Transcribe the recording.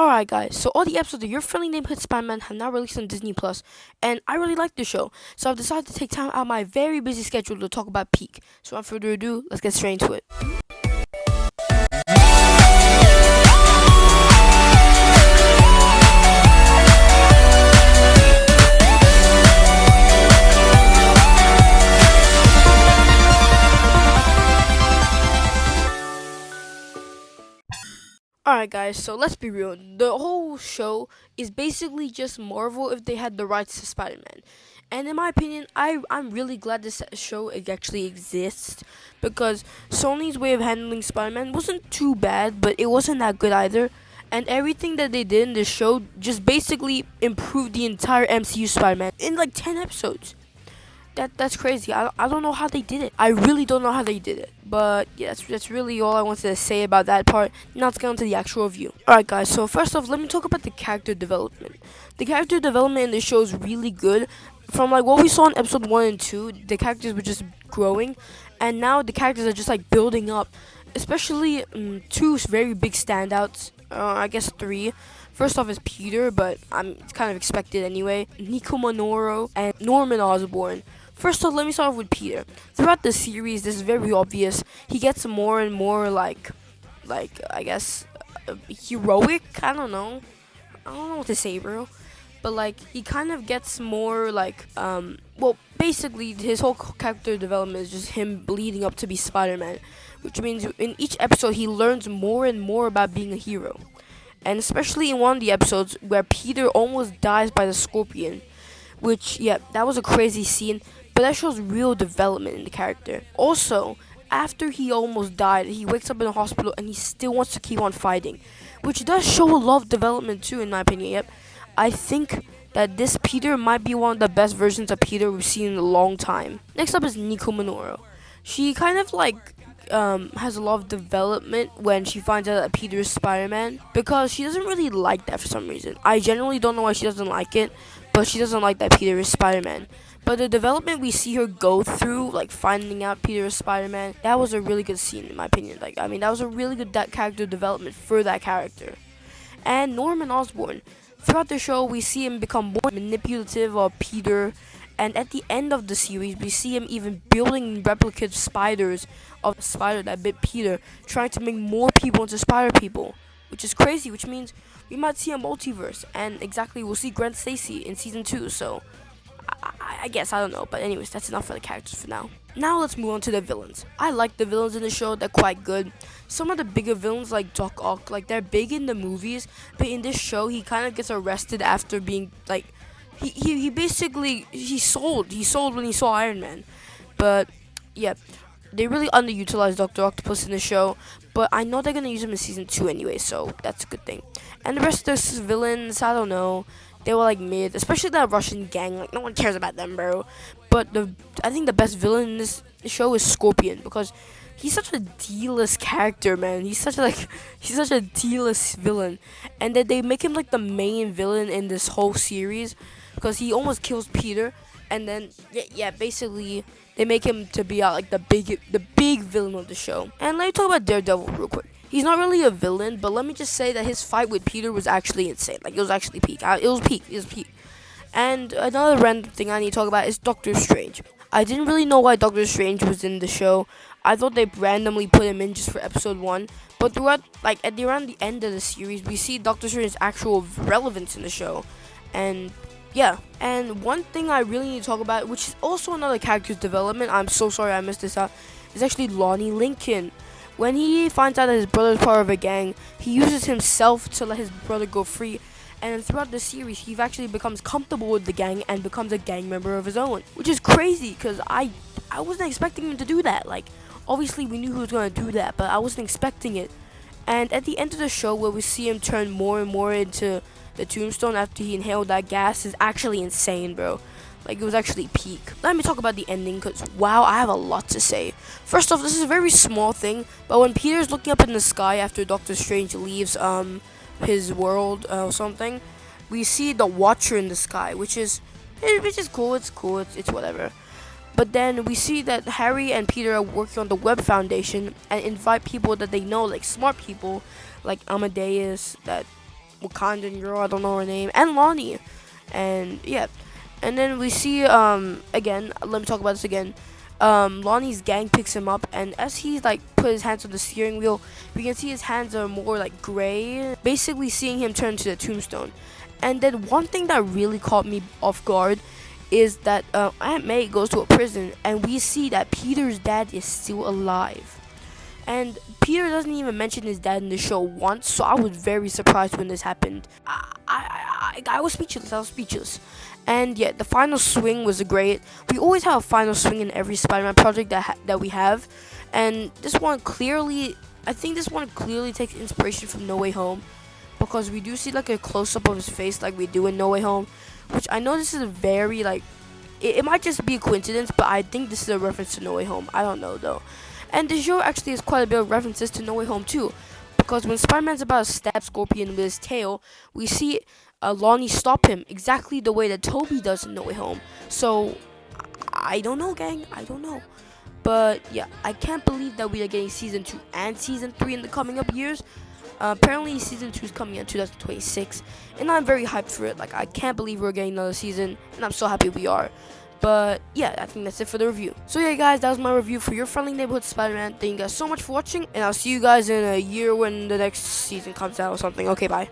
Alright guys, so all the episodes of Your Friendly Neighborhood Spider-Man have now released on Disney Plus, and I really like the show, so I've decided to take time out of my very busy schedule to talk about Peak. So without further ado, let's get straight into it. Alright guys, so let's be real. The whole show is basically just Marvel if they had the rights to Spider-Man. And in my opinion, I'm really glad this show actually exists, because Sony's way of handling Spider-Man wasn't too bad, but it wasn't that good either. And everything that they did in this show just basically improved the entire MCU Spider-Man in like 10 episodes. That's crazy. I don't know how they did it. I really don't know how they did it. But yeah, that's really all I wanted to say about that part. Now let's get on to the actual review. Alright guys, so first off, let me talk about the character development. The character development in the show is really good. From like what we saw in episode 1 and 2, the characters were just growing, and now the characters are just like building up. Especially two very big standouts. I guess three. First off is Peter, but it's kind of expected anyway. Nico Monoro and Norman Osborn. First off, let me start off with Peter. Throughout the series, this is very obvious. He gets more and more like I guess, heroic. I don't know what to say, bro. But like he kind of gets more like well, basically his whole character development is just him leading up to be Spider-Man, which means in each episode he learns more and more about being a hero. And especially in one of the episodes where Peter almost dies by the Scorpion, which, yeah, that was a crazy scene, but that shows real development in the character. Also, after he almost died, he wakes up in a hospital and he still wants to keep on fighting, which does show a lot of development too, in my opinion. Yep, I think that this Peter might be one of the best versions of Peter we've seen in a long time. Next up is Nico Minoru. She kind of like has a lot of development when she finds out that Peter is Spider-Man, because she doesn't really like that for some reason. I generally don't know why she doesn't like it, but she doesn't like that Peter is Spider-Man. But the development we see her go through, like finding out Peter is Spider-Man, that was a really good scene in my opinion. Like, I mean, that was a really good character development for that character. And Norman Osborn. Throughout the show, we see him become more manipulative of Peter, and at the end of the series, we see him even building replicate spiders of the spider that bit Peter, trying to make more people into spider people, which is crazy, which means we might see a multiverse, and exactly, we'll see Gwen Stacy in season 2, so I guess, I don't know, but anyways, that's enough for the characters for now. Now let's move on to the villains. I like the villains in the show, they're quite good. Some of the bigger villains like Doc Ock, like they're big in the movies, but in this show, he kind of gets arrested after being like, he basically, he sold when he saw Iron Man. But yeah, they really underutilized Dr. Octopus in the show, but I know they're gonna use him in season 2 anyway, so that's a good thing. And the rest of the villains, I don't know, they were like mid, especially that Russian gang. Like, no one cares about them, bro. But I think the best villain in this show is Scorpion, because he's such a D-list character, man. He's such a D-list villain, and that they make him like the main villain in this whole series, because he almost kills Peter, and then yeah, basically they make him to be like the big villain of the show. And let me talk about Daredevil real quick. He's not really a villain, but let me just say that his fight with Peter was actually insane. Like, it was actually peak. It was peak. And another random thing I need to talk about is Doctor Strange. I didn't really know why Doctor Strange was in the show. I thought they randomly put him in just for episode 1. But throughout, like, around the end of the series, we see Doctor Strange's actual relevance in the show. And yeah, and one thing I really need to talk about, which is also another character's development, I'm so sorry I missed this out, is actually Lonnie Lincoln. When he finds out that his brother's part of a gang, he uses himself to let his brother go free. And then throughout the series, he actually becomes comfortable with the gang and becomes a gang member of his own. Which is crazy, because I wasn't expecting him to do that. Like, obviously we knew he was going to do that, but I wasn't expecting it. And at the end of the show, where we see him turn more and more into the Tombstone after he inhaled that gas, is actually insane, bro. Like, it was actually peak. Let me talk about the ending, because, wow, I have a lot to say. First off, this is a very small thing, but when Peter's looking up in the sky after Doctor Strange leaves his world or something, we see the Watcher in the sky, which is cool. It's whatever. But then we see that Harry and Peter are working on the Web Foundation and invite people that they know, like smart people, like Amadeus, that Wakandan girl, I don't know her name, and Lonnie. And yeah, and then we see again, let me talk about this again. Lonnie's gang picks him up, and as he like put his hands on the steering wheel, we can see his hands are more like gray, basically seeing him turn to the tombstone. And then one thing that really caught me off guard is that Aunt May goes to a prison, and we see that Peter's dad is still alive. And Peter doesn't even mention his dad in the show once, so I was very surprised when this happened. I was speechless. I was speechless. And yeah, the final swing was great. We always have a final swing in every Spider-Man project that we have, and this one clearly, I think this one clearly takes inspiration from No Way Home, because we do see like a close-up of his face like we do in No Way Home, which I know this is a very like, it might just be a coincidence, but I think this is a reference to No Way Home. I don't know though. And the show actually has quite a bit of references to No Way Home too, because when Spider-Man's about to stab Scorpion with his tail, we see Lonnie stop him exactly the way that Toby does in No Way Home. So I don't know, gang. I don't know. But yeah, I can't believe that we are getting season 2 and season 3 in the coming up years. Apparently season 2 is coming in 2026, and I'm very hyped for it. Like, I can't believe we're getting another season, and I'm so happy we are. But yeah, I think that's it for the review. So yeah, guys, that was my review for Your Friendly Neighborhood Spider-Man. Thank you guys so much for watching, and I'll see you guys in a year when the next season comes out or something. Okay, bye.